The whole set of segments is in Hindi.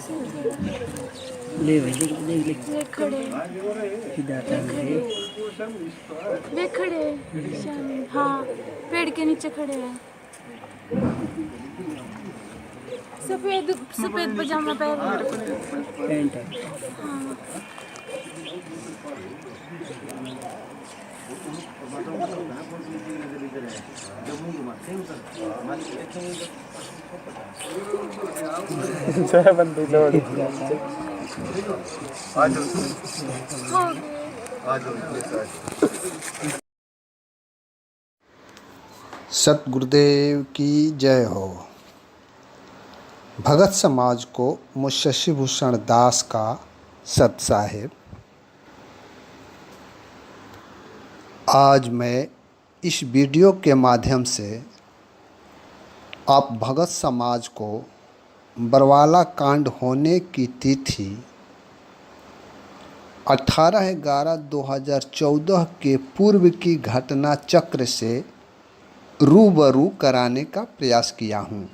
ले भाई देख देख वे खड़े हिदायत है। वे खड़े शामिल हाँ पेड़ के नीचे खड़े हैं। सफेद सफेद पजामा पहन पेंट है। हाँ बंदी जोड़ हो गए। सतगुरुदेव की जय हो। भगत समाज को मुंशी भूषण दास का सत साहिब। आज मैं इस वीडियो के माध्यम से आप भगत समाज को बरवाला कांड होने की तिथि 18/11/2014 के पूर्व की घटना चक्र से रूबरू कराने का प्रयास किया हूँ।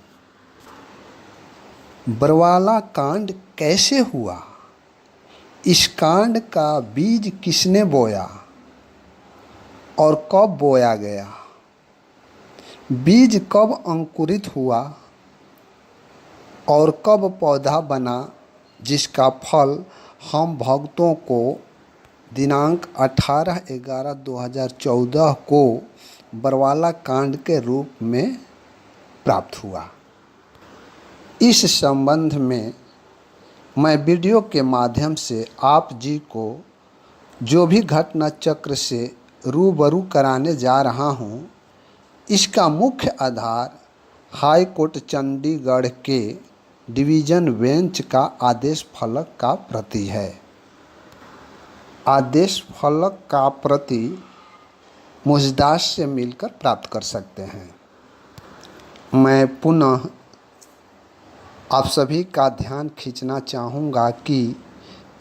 बरवाला कांड कैसे हुआ, इस कांड का बीज किसने बोया और कब बोया गया, बीज कब अंकुरित हुआ और कब पौधा बना, जिसका फल हम भक्तों को दिनांक 18/11/2014 को बरवाला कांड के रूप में प्राप्त हुआ। इस संबंध में मैं वीडियो के माध्यम से आप जी को जो भी घटना चक्र से रूबरू कराने जा रहा हूँ, इसका मुख्य आधार हाई कोर्ट चंडीगढ़ के डिवीज़न बेंच का आदेश फलक का प्रति है। आदेश फलक का प्रति मुझदास से मिलकर प्राप्त कर सकते हैं। मैं पुनः आप सभी का ध्यान खींचना चाहूँगा कि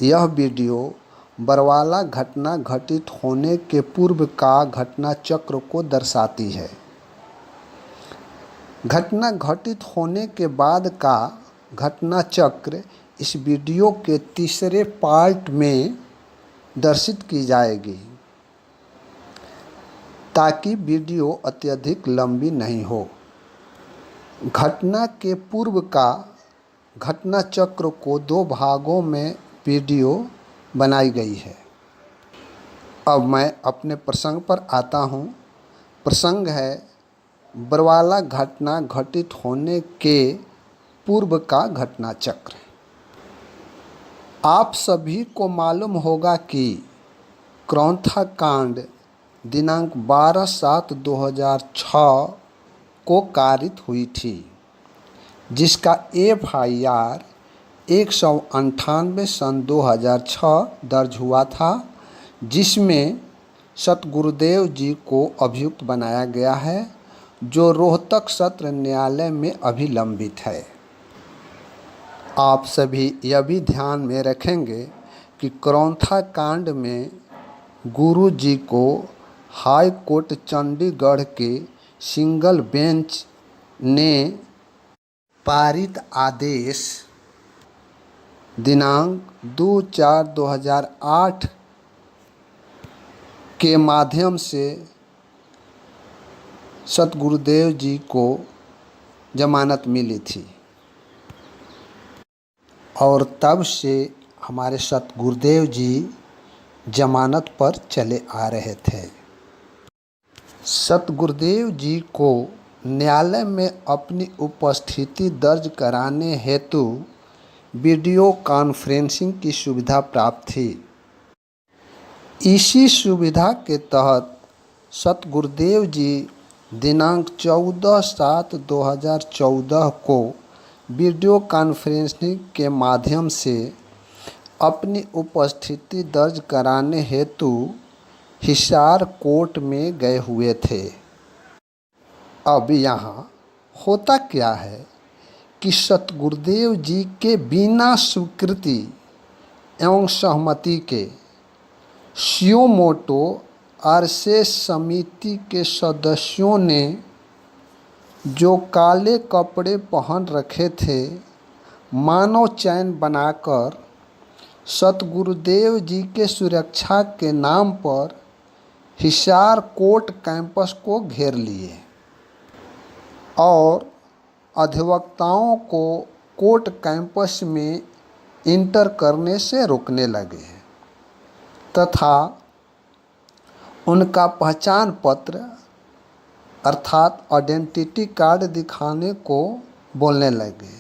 यह वीडियो बरवाला घटना घटित होने के पूर्व का घटना चक्र को दर्शाती है। घटना घटित होने के बाद का घटना चक्र इस वीडियो के तीसरे पार्ट में दर्शित की जाएगी, ताकि वीडियो अत्यधिक लंबी नहीं हो। घटना के पूर्व का घटना चक्र को 2 भागों में वीडियो बनाई गई है। अब मैं अपने प्रसंग पर आता हूँ। प्रसंग है बरवाला घटना घटित होने के पूर्व का घटना चक्र। आप सभी को मालूम होगा कि क्रौंथा कांड दिनांक 12/7/2006 को कारित हुई थी, जिसका FIR 198 सन 2006 दर्ज हुआ था, जिसमें सतगुरुदेव जी को अभियुक्त बनाया गया है, जो रोहतक सत्र न्यायालय में अभी लंबित है। आप सभी यह भी ध्यान में रखेंगे कि क्रौंथा कांड में गुरु जी को हाई कोर्ट चंडीगढ़ के सिंगल बेंच ने पारित आदेश दिनांक 2/4/2008 के माध्यम से सतगुरुदेव जी को जमानत मिली थी और तब से हमारे सतगुरुदेव जी जमानत पर चले आ रहे थे। सतगुरुदेव जी को न्यायालय में अपनी उपस्थिति दर्ज कराने हेतु वीडियो कॉन्फ्रेंसिंग की सुविधा प्राप्त थी। इसी सुविधा के तहत सतगुरुदेव जी दिनांक 14/7/2014 को वीडियो कॉन्फ्रेंसिंग के माध्यम से अपनी उपस्थिति दर्ज कराने हेतु हिसार कोर्ट में गए हुए थे। अब यहाँ होता क्या है कि सतगुरुदेव जी के बिना स्वीकृति एवं सहमति के सुमोटो आरएसएस समिति के सदस्यों ने जो काले कपड़े पहन रखे थे, मानव चैन बनाकर सतगुरुदेव जी के सुरक्षा के नाम पर हिसार कोर्ट कैंपस को घेर लिए और अधिवक्ताओं को कोर्ट कैंपस में इंटर करने से रोकने लगे तथा उनका पहचान पत्र अर्थात आइडेंटिटी कार्ड दिखाने को बोलने लगे।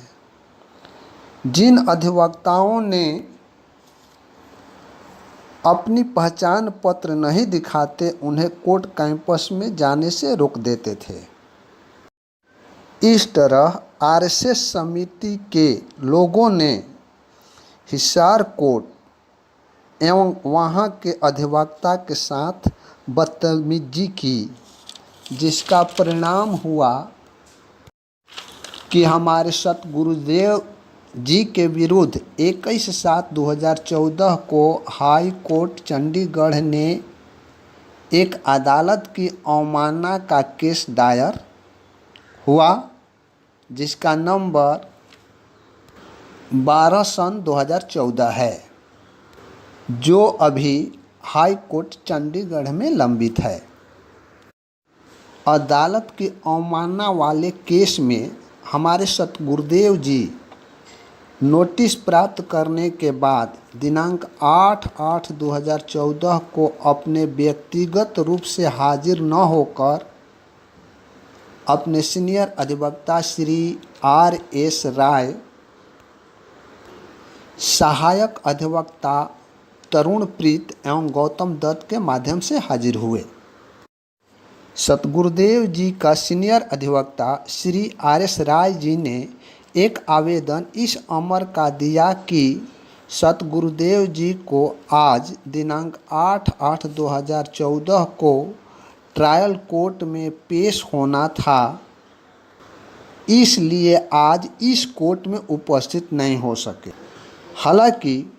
जिन अधिवक्ताओं ने अपनी पहचान पत्र नहीं दिखाते उन्हें कोर्ट कैंपस में जाने से रोक देते थे। इस तरह आरएसएस समिति के लोगों ने हिसार कोर्ट एवं वहां के अधिवक्ता के साथ बदतमीजी की, जिसका परिणाम हुआ कि हमारे सतगुरुदेव जी के विरुद्ध 21/7/2014 को हाई कोर्ट चंडीगढ़ ने एक अदालत की अवमानना का केस दायर हुआ, जिसका नंबर 12/2014 है, जो अभी हाई कोर्ट चंडीगढ़ में लंबित है। अदालत की अवमानना वाले केस में हमारे सतगुरुदेव जी नोटिस प्राप्त करने के बाद दिनांक 8/8/2014 को अपने व्यक्तिगत रूप से हाजिर न होकर अपने सीनियर अधिवक्ता श्री R.S. राय, सहायक अधिवक्ता तरुणप्रीत एवं गौतम दत्त के माध्यम से हाजिर हुए। सतगुरुदेव जी का सीनियर अधिवक्ता श्री R.S. राय जी ने एक आवेदन इस अमर का दिया कि सतगुरुदेव जी को आज दिनांक 8/8/2014 को ट्रायल कोर्ट में पेश होना था, इसलिए आज इस कोर्ट में उपस्थित नहीं हो सके। हालांकि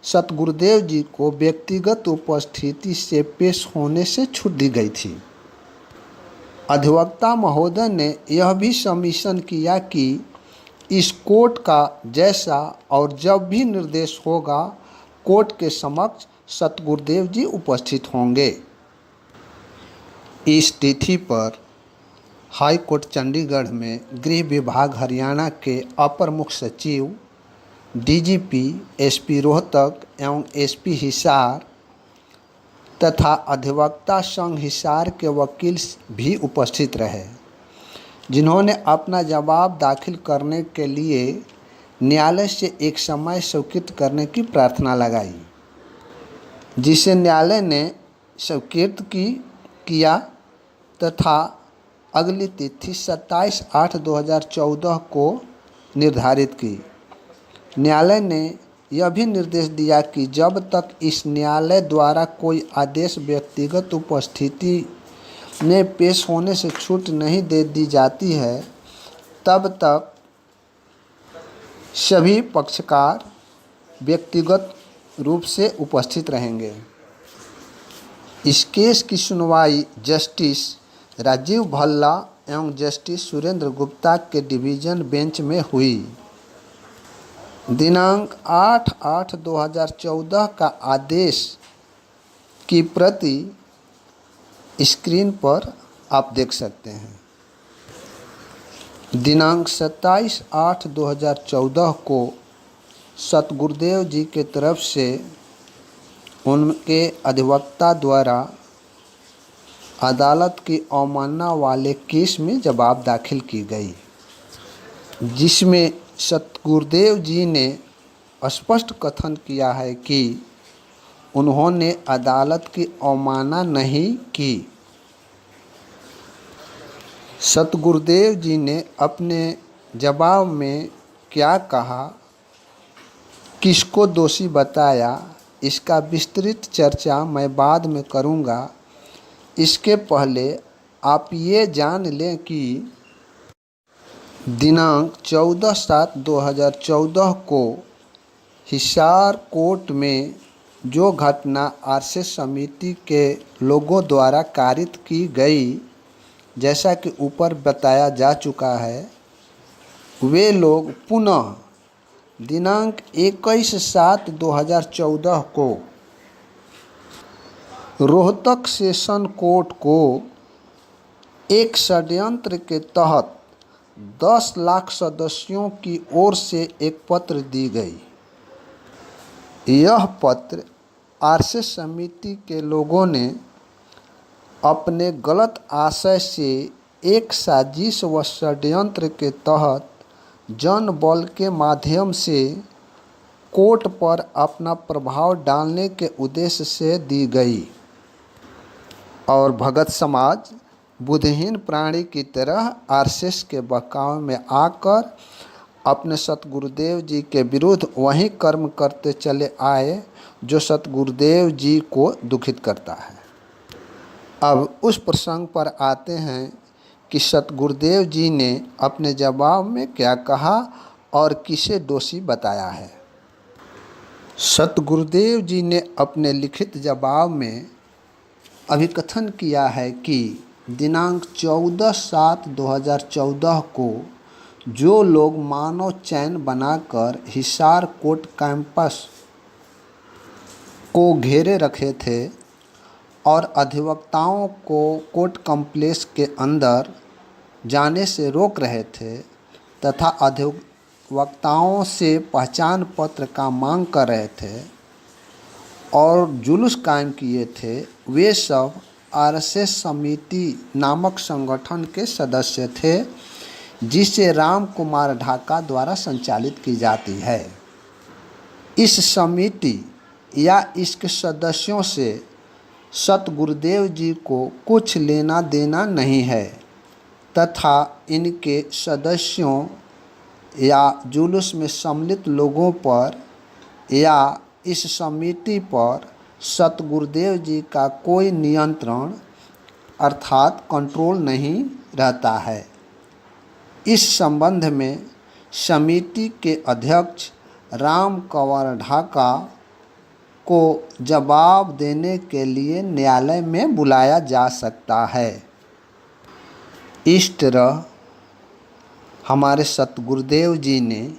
सतगुरुदेव जी को व्यक्तिगत उपस्थिति से पेश होने से छूट दी गई थी। अधिवक्ता महोदय ने यह भी सबमिशन किया कि इस कोर्ट का जैसा और जब भी निर्देश होगा कोर्ट के समक्ष सतगुरुदेव जी उपस्थित होंगे। इस तिथि पर हाई कोर्ट चंडीगढ़ में गृह विभाग हरियाणा के अपर मुख्य सचिव, डीजीपी, एसपी रोहतक एवं एसपी हिसार तथा अधिवक्ता संघ हिसार के वकील भी उपस्थित रहे, जिन्होंने अपना जवाब दाखिल करने के लिए न्यायालय से एक समय स्वीकृत करने की प्रार्थना लगाई, जिसे न्यायालय ने स्वीकृत किया तथा अगली तिथि 27/8/2014 को निर्धारित की। न्यायालय ने यह भी निर्देश दिया कि जब तक इस न्यायालय द्वारा कोई आदेश व्यक्तिगत उपस्थिति में पेश होने से छूट नहीं दे दी जाती है, तब तक सभी पक्षकार व्यक्तिगत रूप से उपस्थित रहेंगे। इस केस की सुनवाई जस्टिस राजीव भल्ला एवं जस्टिस सुरेंद्र गुप्ता के डिवीज़न बेंच में हुई। दिनांक 8/8/2014 का आदेश की प्रति स्क्रीन पर आप देख सकते हैं। दिनांक 27/8/2014 को सतगुरुदेव जी के तरफ से उनके अधिवक्ता द्वारा अदालत की अवमानना वाले केस में जवाब दाखिल की गई, जिसमें सतगुरुदेव जी ने स्पष्ट कथन किया है कि उन्होंने अदालत की अवमानना नहीं की। सतगुरुदेव जी ने अपने जवाब में क्या कहा, किसको दोषी बताया, इसका विस्तृत चर्चा मैं बाद में करूंगा। इसके पहले आप ये जान लें कि दिनांक 14/7/2014 को हिसार कोर्ट में जो घटना आरएसएस समिति के लोगों द्वारा कारित की गई, जैसा कि ऊपर बताया जा चुका है, वे लोग पुनः दिनांक 21/7/2014 को रोहतक सेशन कोर्ट को एक षड्यंत्र के तहत 10 लाख सदस्यों की ओर से एक पत्र दी गई। यह पत्र आरएसएस समिति के लोगों ने अपने गलत आशय से एक साजिश व षड्यंत्र के तहत जनबल के माध्यम से कोर्ट पर अपना प्रभाव डालने के उद्देश्य से दी गई और भगत समाज बुद्धिहीन प्राणी की तरह आरएसएस के बहकावे में आकर अपने सतगुरुदेव जी के विरुद्ध वही कर्म करते चले आए जो सतगुरुदेव जी को दुखित करता है। अब उस प्रसंग पर आते हैं कि सतगुरुदेव जी ने अपने जवाब में क्या कहा और किसे दोषी बताया है। सतगुरुदेव जी ने अपने लिखित जवाब में अभिकथन किया है कि दिनांक 14/7/2014 को जो लोग मानव चैन बनाकर हिसार कोर्ट कैंपस को घेरे रखे थे और अधिवक्ताओं को कोर्ट कॉम्प्लेक्स के अंदर जाने से रोक रहे थे तथा अधिवक्ताओं से पहचान पत्र का मांग कर रहे थे और जुलूस कायम किए थे, वे सब आरएसएस समिति नामक संगठन के सदस्य थे जिसे राम कुमार ढाका द्वारा संचालित की जाती है। इस समिति या इसके सदस्यों से सतगुरुदेव जी को कुछ लेना देना नहीं है तथा इनके सदस्यों या जुलूस में सम्मिलित लोगों पर या इस समिति पर सतगुरुदेव जी का कोई नियंत्रण अर्थात कंट्रोल नहीं रहता है। इस संबंध में समिति के अध्यक्ष राम कंवर ढाका को जवाब देने के लिए न्यायालय में बुलाया जा सकता है। इस तरह हमारे सतगुरुदेव जी ने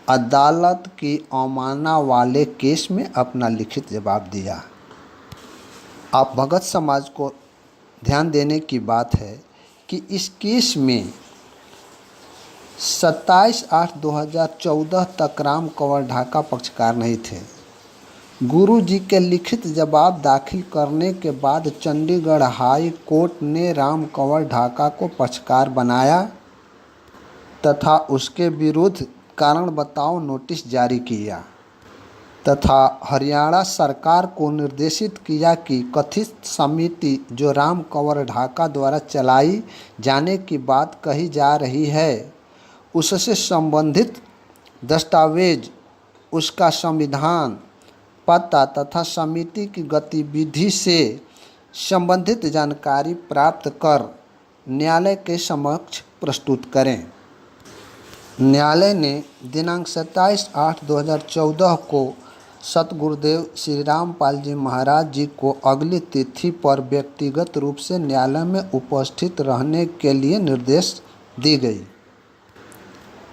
अदालत की अवमानना वाले केस में अपना लिखित जवाब दिया। आप भगत समाज को ध्यान देने की बात है कि इस केस में 27/8/2014 तक राम कंवर ढाका पक्षकार नहीं थे। गुरु जी के लिखित जवाब दाखिल करने के बाद चंडीगढ़ हाई कोर्ट ने राम कंवर ढाका को पक्षकार बनाया तथा उसके विरुद्ध कारण बताओ नोटिस जारी किया तथा हरियाणा सरकार को निर्देशित किया कि कथित समिति जो राम कंवर ढाका द्वारा चलाई जाने की बात कही जा रही है उससे संबंधित दस्तावेज, उसका संविधान, पता तथा समिति की गतिविधि से संबंधित जानकारी प्राप्त कर न्यायालय के समक्ष प्रस्तुत करें। न्यायालय ने दिनांक 27/8/2014 को सतगुरुदेव श्री रामपाल जी महाराज जी को अगली तिथि पर व्यक्तिगत रूप से न्यायालय में उपस्थित रहने के लिए निर्देश दी गई।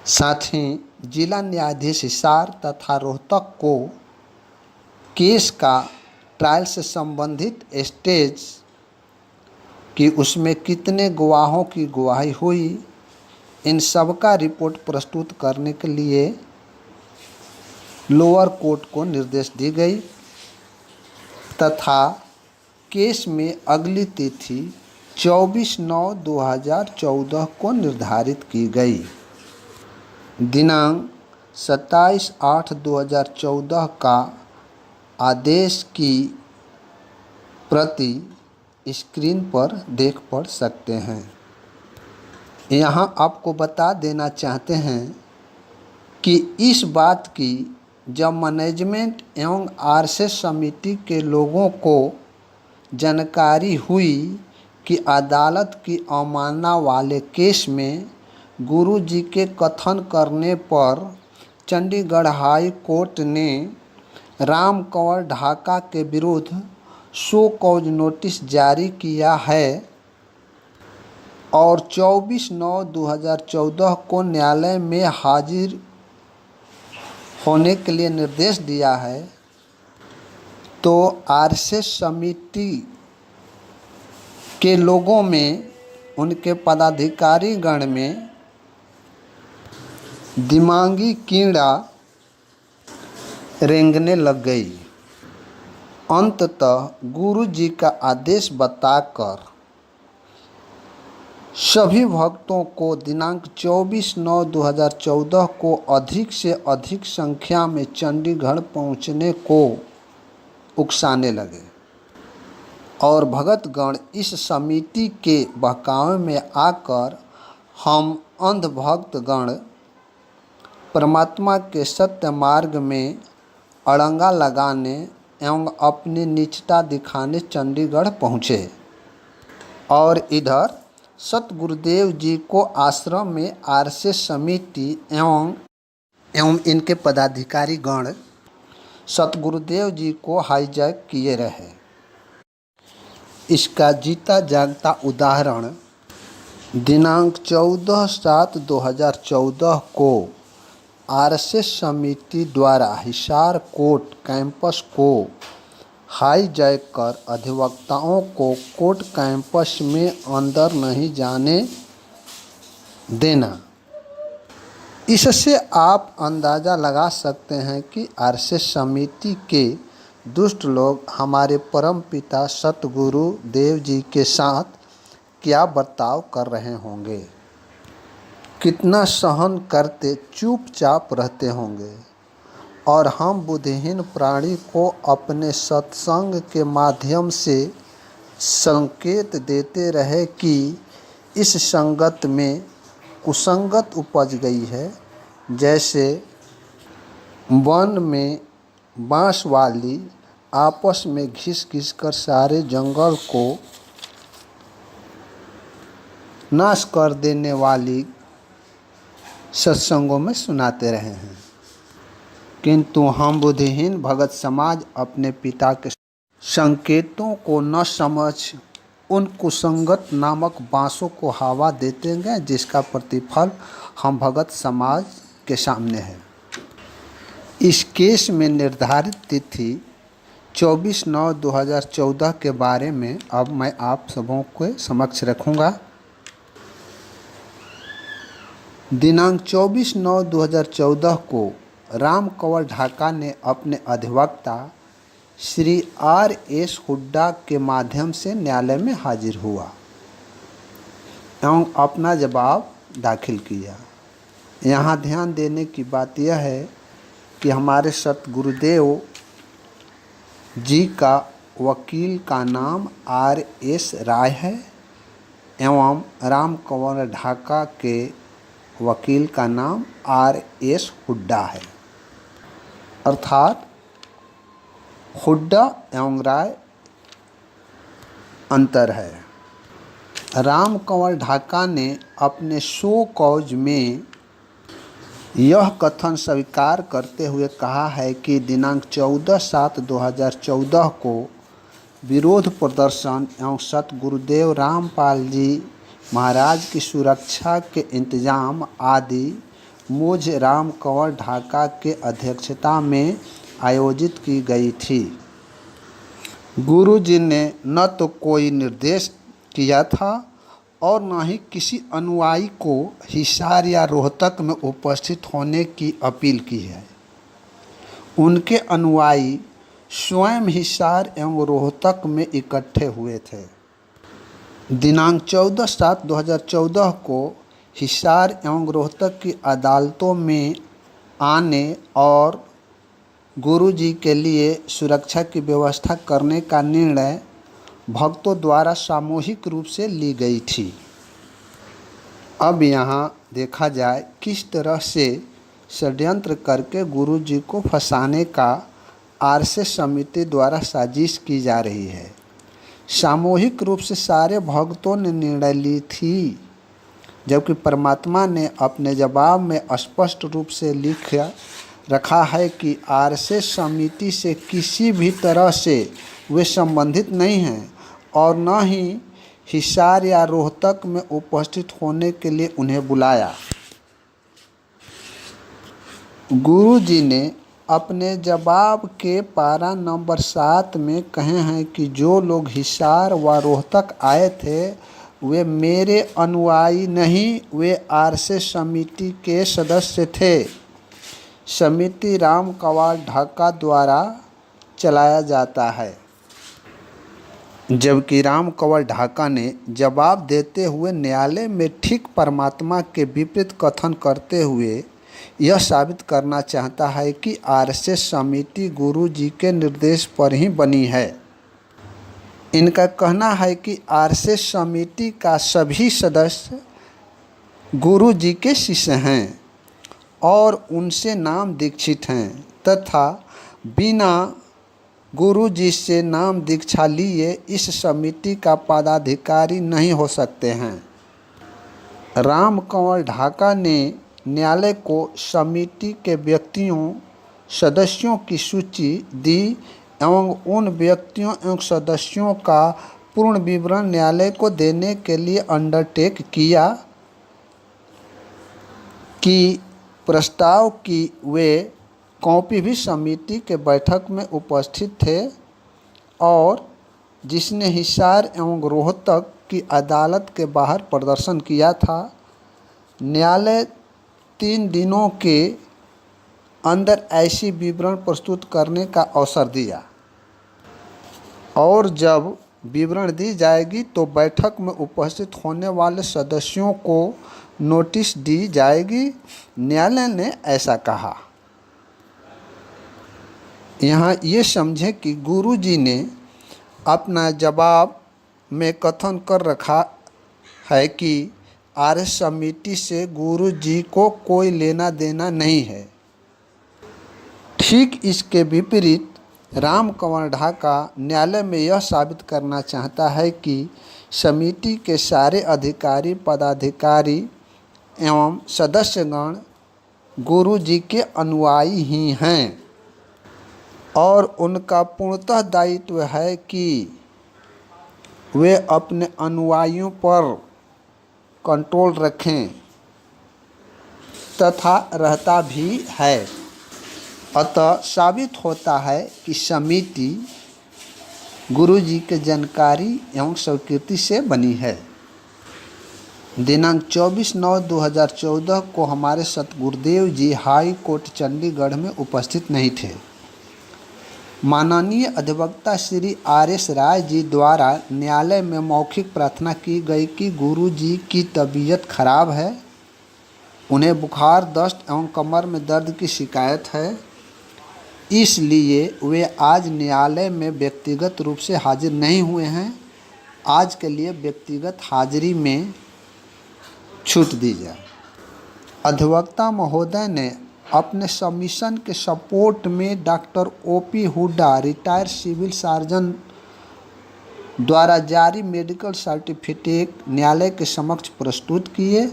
साथ ही जिला न्यायाधीश हिसार तथा रोहतक को केस का ट्रायल से संबंधित स्टेज कि उसमें कितने गवाहों की गवाही हुई, इन सब का रिपोर्ट प्रस्तुत करने के लिए लोअर कोर्ट को निर्देश दी गई तथा केस में अगली तिथि 24/9/2014 को निर्धारित की गई। दिनांक 27/8/2014 का आदेश की प्रति स्क्रीन पर देख पढ़ सकते हैं। यहाँ आपको बता देना चाहते हैं कि इस बात की जब मैनेजमेंट एवं आरएसएस समिति के लोगों को जानकारी हुई कि अदालत की अवमानना वाले केस में गुरु जी के कथन करने पर चंडीगढ़ हाई कोर्ट ने राम कंवर ढाका के विरुद्ध शो कॉज नोटिस जारी किया है और 24/9/2014 को न्यायालय में हाजिर होने के लिए निर्देश दिया है, तो आरएसएस समिति के लोगों में, उनके पदाधिकारी गण में दिमागी कीड़ा रेंगने लग गई। अंततः गुरु जी का आदेश बताकर सभी भक्तों को दिनांक 24/9/2014 को अधिक से अधिक संख्या में चंडीगढ़ पहुंचने को उकसाने लगे और भगतगण इस समिति के बहकावे में आकर हम अंधभक्तगण परमात्मा के सत्य मार्ग में अड़ंगा लगाने एवं अपनी नीचता दिखाने चंडीगढ़ पहुँचे। और इधर सतगुरुदेव जी को आश्रम में आरएसएस समिति एवं इनके पदाधिकारी गण सतगुरुदेव जी को हाईजैक किए रहे। इसका जीता जागता उदाहरण दिनांक 14/7/2014 को आरएसएस समिति द्वारा हिसार कोर्ट कैंपस को हाईजैक कर अधिवक्ताओं को कोर्ट कैंपस में अंदर नहीं जाने देना। इससे आप अंदाज़ा लगा सकते हैं कि आरएसएस समिति के दुष्ट लोग हमारे परम पिता सतगुरु देव जी के साथ क्या बर्ताव कर रहे होंगे, कितना सहन करते चुपचाप रहते होंगे। और हम बुद्धिहीन प्राणी को अपने सत्संग के माध्यम से संकेत देते रहे कि इस संगत में कुसंगत उपज गई है। जैसे वन में बांस वाली आपस में घिस घिस कर सारे जंगल को नाश कर देने वाली सत्संगों में सुनाते रहे हैं, किंतु हम बुद्धिहीन भगत समाज अपने पिता के संकेतों को न समझ उन कुसंगत नामक बांसों को हवा देते गए, जिसका प्रतिफल हम भगत समाज के सामने है। इस केस में निर्धारित तिथि 24/9/2014 के बारे में अब मैं आप सबों के समक्ष रखूँगा। दिनांक 24/9/2014 को राम कंवर ढाका ने अपने अधिवक्ता श्री R.S. हुड्डा के माध्यम से न्यायालय में हाजिर हुआ एवं अपना जवाब दाखिल किया। यहाँ ध्यान देने की बात यह है कि हमारे सतगुरुदेव जी का वकील का नाम R.S. राय है एवं राम कंवर ढाका के वकील का नाम R.S. हुड्डा है। अर्थात हुड्डा एवं राय अंतर है। राम कंवर ढाका ने अपने शो कॉज में यह कथन स्वीकार करते हुए कहा है कि दिनांक 14/7/2014 को विरोध प्रदर्शन एवं सतगुरुदेव रामपाल जी महाराज की सुरक्षा के इंतजाम आदि मुझ राम कंवर ढाका के अध्यक्षता में आयोजित की गई थी। गुरु जी ने न तो कोई निर्देश किया था और न ही किसी अनुयायी को हिसार या रोहतक में उपस्थित होने की अपील की है। उनके अनुयायी स्वयं हिसार एवं रोहतक में इकट्ठे हुए थे। दिनांक 14/7/2014 को हिसार एवं रोहतक की अदालतों में आने और गुरु जी के लिए सुरक्षा की व्यवस्था करने का निर्णय भक्तों द्वारा सामूहिक रूप से ली गई थी। अब यहाँ देखा जाए किस तरह से षड्यंत्र करके गुरु जी को फंसाने का आरएसएस समिति द्वारा साजिश की जा रही है। सामूहिक रूप से सारे भक्तों ने निर्णय ली थी, जबकि परमात्मा ने अपने जवाब में स्पष्ट रूप से लिख रखा है कि आरएसएस समिति से किसी भी तरह से वे संबंधित नहीं हैं और न ही हिसार या रोहतक में उपस्थित होने के लिए उन्हें बुलाया। गुरुजी ने अपने जवाब के पारा नंबर 7 में कहे हैं कि जो लोग हिसार व रोहतक आए थे वे मेरे अनुयायी नहीं, वे आरएसएस समिति के सदस्य थे। समिति राम कवाल ढाका द्वारा चलाया जाता है। जबकि राम कंवर ढाका ने जवाब देते हुए न्यायालय में ठीक परमात्मा के विपरीत कथन करते हुए यह साबित करना चाहता है कि आरएसएस समिति गुरु जी के निर्देश पर ही बनी है। इनका कहना है कि आरएसएस समिति का सभी सदस्य गुरु जी के शिष्य हैं और उनसे नाम दीक्षित हैं तथा बिना गुरु जी से नाम दीक्षा लिए इस समिति का पदाधिकारी नहीं हो सकते हैं। राम कंवर ढाका ने न्यायालय को समिति के व्यक्तियों सदस्यों की सूची दी एवं उन व्यक्तियों एवं सदस्यों का पूर्ण विवरण न्यायालय को देने के लिए अंडरटेक किया कि प्रस्ताव की वे कॉपी भी समिति के बैठक में उपस्थित थे और जिसने हिसार एवं रोहतक की अदालत के बाहर प्रदर्शन किया था। न्यायालय 3 दिनों के अंदर ऐसी विवरण प्रस्तुत करने का अवसर दिया और जब विवरण दी जाएगी तो बैठक में उपस्थित होने वाले सदस्यों को नोटिस दी जाएगी। न्यायालय ने ऐसा कहा। यहाँ ये समझें कि गुरु जी ने अपना जवाब में कथन कर रखा है कि आरएस समिति से गुरु जी को कोई लेना देना नहीं है। ठीक इसके विपरीत राम कंवर ढाका न्यायालय में यह साबित करना चाहता है कि समिति के सारे अधिकारी पदाधिकारी एवं सदस्यगण गुरु जी के अनुयायी ही हैं और उनका पूर्णतः दायित्व है कि वे अपने अनुयायियों पर कंट्रोल रखें तथा रहता भी है। अतः साबित होता है कि समिति गुरु जी के जानकारी एवं स्वीकृति से बनी है। दिनांक 24/9/2014 को हमारे सतगुरुदेव जी हाई कोर्ट चंडीगढ़ में उपस्थित नहीं थे। माननीय अधिवक्ता श्री आर.एस. राय जी द्वारा न्यायालय में मौखिक प्रार्थना की गई कि गुरु जी की तबीयत खराब है, उन्हें बुखार, दस्त एवं कमर में दर्द की शिकायत है, इसलिए वे आज न्यायालय में व्यक्तिगत रूप से हाजिर नहीं हुए हैं। आज के लिए व्यक्तिगत हाजिरी में छूट दी जाए। अधिवक्ता महोदय ने अपने सबमिशन के सपोर्ट में doctor O P. Hooda retired civil surgeon द्वारा जारी मेडिकल सर्टिफिकेट न्यायालय के समक्ष प्रस्तुत किए,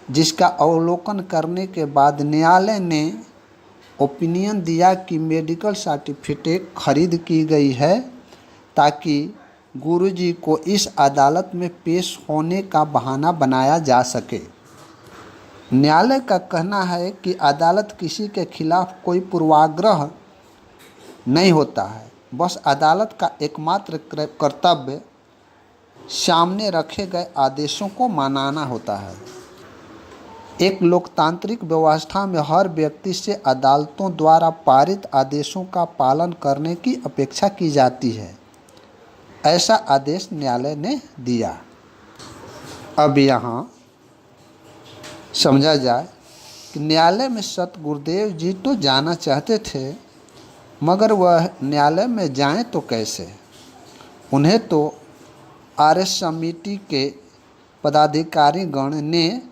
जिसका अवलोकन करने के बाद न्यायालय ने ओपिनियन दिया कि मेडिकल सर्टिफिकेट खरीद की गई है ताकि गुरुजी को इस अदालत में पेश होने का बहाना बनाया जा सके। न्यायालय का कहना है कि अदालत किसी के खिलाफ कोई पूर्वाग्रह नहीं होता है, बस अदालत का एकमात्र कर्तव्य सामने रखे गए आदेशों को मनाना होता है। एक लोकतांत्रिक व्यवस्था में हर व्यक्ति से अदालतों द्वारा पारित आदेशों का पालन करने की अपेक्षा की जाती है। ऐसा आदेश न्यायालय ने दिया। अब यहाँ समझा जाए कि न्यायालय में सतगुरुदेव जी तो जाना चाहते थे, मगर वह न्यायालय में जाएं तो कैसे? उन्हें तो आरएस समिति के पदाधिकारीगण ने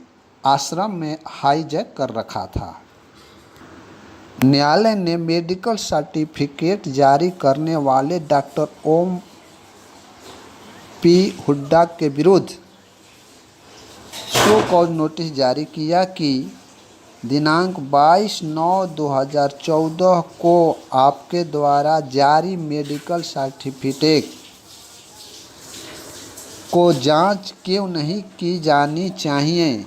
आश्रम में हाईजैक कर रखा था। न्यायालय ने मेडिकल सर्टिफिकेट जारी करने वाले डॉक्टर ओम पी हुड्डा के विरुद्ध शो कॉज नोटिस जारी किया कि दिनांक 22/9/2014 को आपके द्वारा जारी मेडिकल सर्टिफिकेट को जांच क्यों नहीं की जानी चाहिए।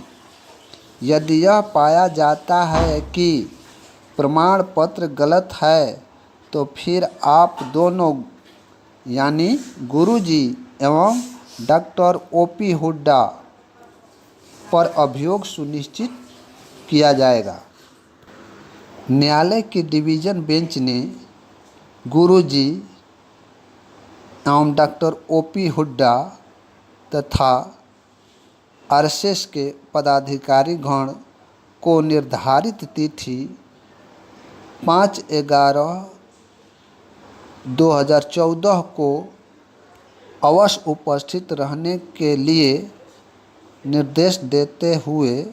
यदि यह पाया जाता है कि प्रमाण पत्र गलत है तो फिर आप दोनों यानी गुरुजी एवं डॉक्टर ओपी हुड्डा पर अभियोग सुनिश्चित किया जाएगा। न्यायालय की डिवीज़न बेंच ने गुरुजी एवं डॉक्टर ओपी हुड्डा तथा आरएसएस के पदाधिकारीगण को निर्धारित तिथि 5/11/2014 को अवश्य उपस्थित रहने के लिए निर्देश देते हुए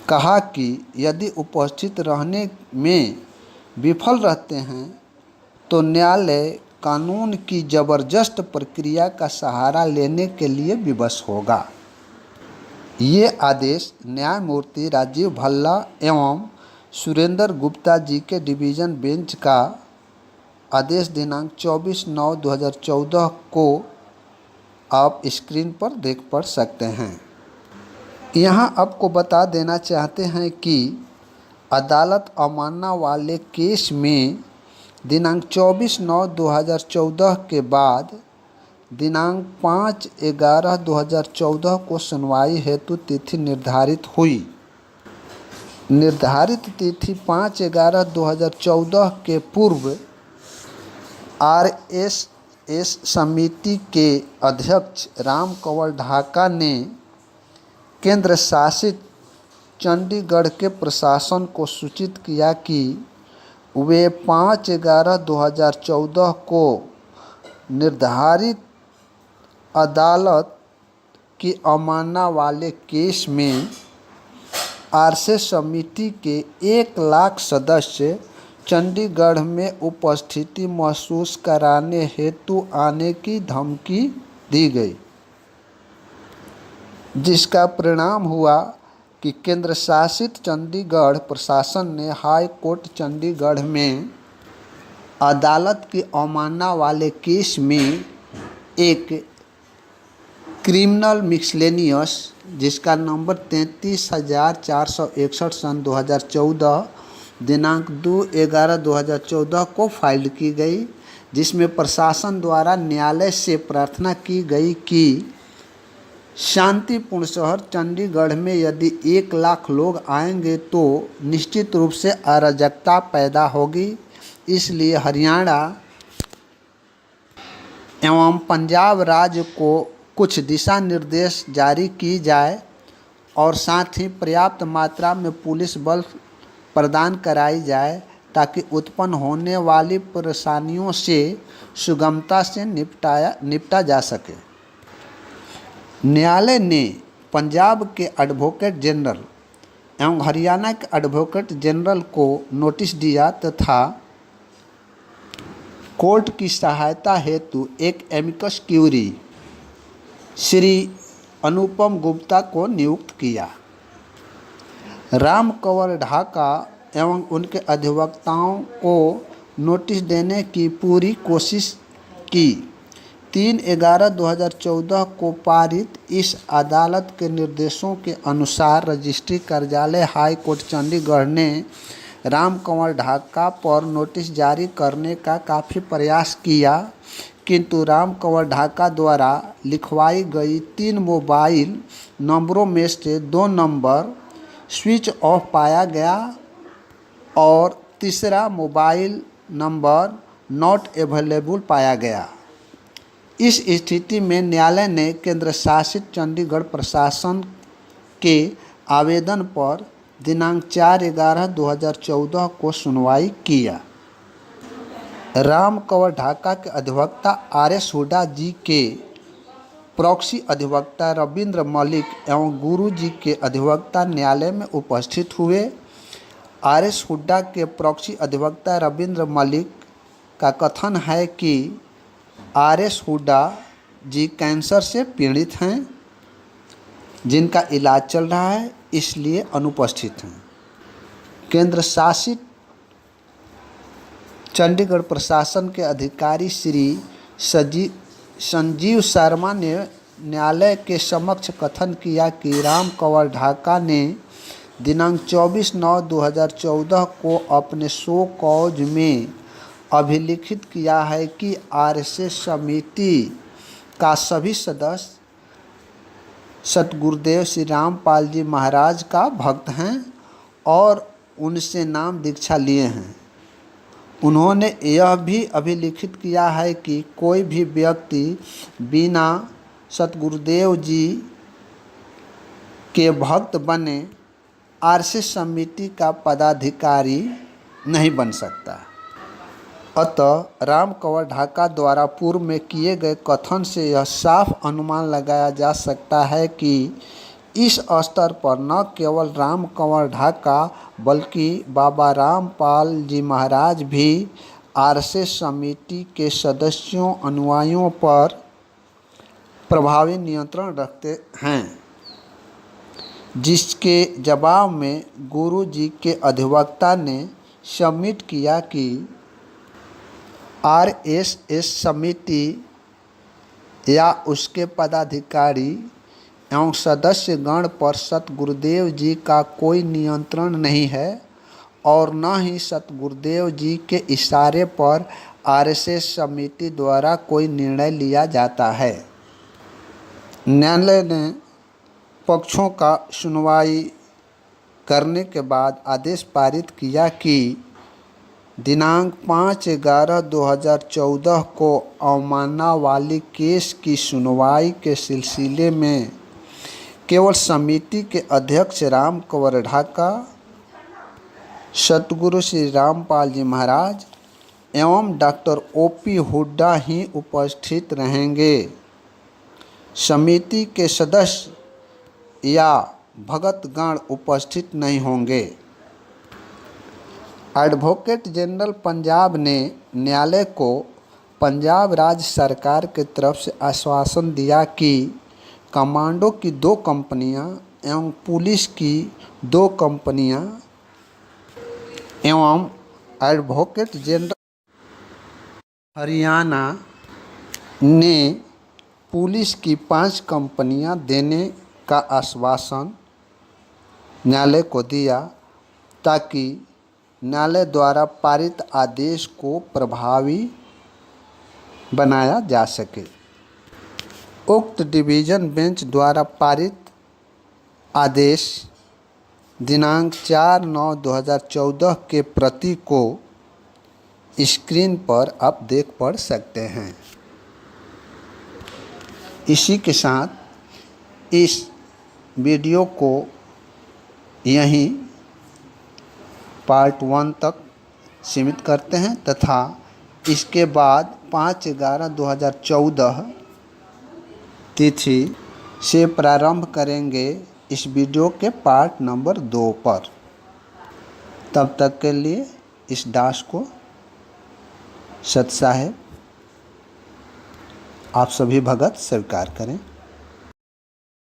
कहा कि यदि उपस्थित रहने में विफल रहते हैं तो न्यायालय कानून की ज़बरदस्त प्रक्रिया का सहारा लेने के लिए विवश होगा। ये आदेश न्यायमूर्ति राजीव भल्ला एवं सुरेंद्र गुप्ता जी के डिवीज़न बेंच का आदेश दिनांक 24/9/2014 को आप स्क्रीन पर देख पढ़ सकते हैं। यहाँ आपको बता देना चाहते हैं कि अदालत अवमानना वाले केस में दिनांक 24/9/2014 के बाद दिनांक 5/11/2014 को सुनवाई हेतु तिथि निर्धारित हुई। निर्धारित तिथि 5/11/2014 के पूर्व आरएसएस समिति के अध्यक्ष राम कंवर ढाका ने केंद्र शासित चंडीगढ़ के प्रशासन को सूचित किया कि वे 5/11/2014 को निर्धारित अदालत की अवमानना वाले केस में आरएसएस समिति के 1 लाख सदस्य चंडीगढ़ में उपस्थिति महसूस कराने हेतु आने की धमकी दी गई, जिसका परिणाम हुआ कि केंद्र शासित चंडीगढ़ प्रशासन ने हाई कोर्ट चंडीगढ़ में अदालत की अवमानना वाले केस में एक क्रिमिनल मिसलेनियस जिसका नंबर 33,461 सन 2014 दिनांक 2/11/2014 को फाइल की गई, जिसमें प्रशासन द्वारा न्यायालय से प्रार्थना की गई कि शांतिपूर्ण शहर चंडीगढ़ में यदि 1 लाख लोग आएंगे तो निश्चित रूप से अराजकता पैदा होगी, इसलिए हरियाणा एवं पंजाब राज्य को कुछ दिशा निर्देश जारी की जाए और साथ ही पर्याप्त मात्रा में पुलिस बल प्रदान कराई जाए ताकि उत्पन्न होने वाली परेशानियों से सुगमता से निपटा जा सके। न्यायालय ने पंजाब के एडवोकेट जनरल एवं हरियाणा के एडवोकेट जनरल को नोटिस दिया तथा कोर्ट की सहायता हेतु एक एमिकस क्यूरी श्री अनुपम गुप्ता को नियुक्त किया। राम कंवर ढाका एवं उनके अधिवक्ताओं को नोटिस देने की पूरी कोशिश की। 3/11/2014 को पारित इस अदालत के निर्देशों के अनुसार रजिस्ट्री कार्यालय हाई कोर्ट चंडीगढ़ ने राम कंवर ढाका पर नोटिस जारी करने का काफ़ी प्रयास किया, किंतु राम कंवर ढाका द्वारा लिखवाई गई 3 मोबाइल नंबरों में से 2 नंबर स्विच ऑफ पाया गया और तीसरा मोबाइल नंबर नॉट अवेलेबल पाया गया। इस स्थिति में न्यायालय ने केंद्र शासित चंडीगढ़ प्रशासन के आवेदन पर दिनांक 4/11/2014 को सुनवाई किया। राम कंवर ढाका के अधिवक्ता आर.एस. हुड्डा जी के प्रॉक्सी अधिवक्ता रविंद्र मलिक एवं गुरु जी के अधिवक्ता न्यायालय में उपस्थित हुए। आर.एस. हुड्डा के प्रॉक्सी अधिवक्ता रविंद्र मलिक का कथन है कि आर.एस. हुड्डा जी कैंसर से पीड़ित हैं, जिनका इलाज चल रहा है, इसलिए अनुपस्थित हैं। केंद्र शासित चंडीगढ़ प्रशासन के अधिकारी श्री संजीव शर्मा ने न्यायालय के समक्ष कथन किया कि राम कंवर ढाका ने दिनांक 24/9/2014 को अपने शो कॉज में अभिलिखित किया है कि आरएसएस समिति का सभी सदस्य सतगुरुदेव श्री रामपाल जी महाराज का भक्त हैं और उनसे नाम दीक्षा लिए हैं। उन्होंने यह भी अभिलिखित किया है कि कोई भी व्यक्ति बिना सतगुरुदेव जी के भक्त बने आरएसएस समिति का पदाधिकारी नहीं बन सकता। अतः राम कंवर ढाका द्वारा पूर्व में किए गए कथन से यह साफ अनुमान लगाया जा सकता है कि इस स्तर पर न केवल राम कंवर ढाका बल्कि बाबा रामपाल जी महाराज भी आरएसएस समिति के सदस्यों अनुयायियों पर प्रभावी नियंत्रण रखते हैं, जिसके जवाब में गुरु जी के अधिवक्ता ने सबमिट किया कि आरएसएस समिति या उसके पदाधिकारी एवं सदस्यगण पर सतगुरुदेव जी का कोई नियंत्रण नहीं है और न ही सतगुरुदेव जी के इशारे पर आरएसएस समिति द्वारा कोई निर्णय लिया जाता है। न्यायालय ने पक्षों का सुनवाई करने के बाद आदेश पारित किया कि दिनांक 5/11/2014 को अवमानना वाली केस की सुनवाई के सिलसिले में केवल समिति के अध्यक्ष राम कंवर ढाका, सतगुरु श्री रामपाल जी महाराज एवं डॉक्टर ओपी हुड्डा ही उपस्थित रहेंगे। समिति के सदस्य या भगतगण उपस्थित नहीं होंगे। एडवोकेट जनरल पंजाब ने न्यायालय को पंजाब राज्य सरकार की तरफ से आश्वासन दिया कि कमांडो की 2 कंपनियां एवं पुलिस की 2 कंपनियां एवं एडवोकेट जनरल हरियाणा ने पुलिस की 5 कंपनियां देने का आश्वासन न्यायालय को दिया ताकि न्यायालय द्वारा पारित आदेश को प्रभावी बनाया जा सके। उक्त डिवीज़न बेंच द्वारा पारित आदेश दिनांक 4/9/2014 के प्रति को स्क्रीन पर आप देख पढ़ सकते हैं। इसी के साथ इस वीडियो को यहीं पार्ट 1 तक सीमित करते हैं तथा इसके बाद 5/11/2014 तिथि से प्रारंभ करेंगे इस वीडियो के पार्ट नंबर 2 पर। तब तक के लिए इस दास को सत साहेब आप सभी भगत स्वीकार करें।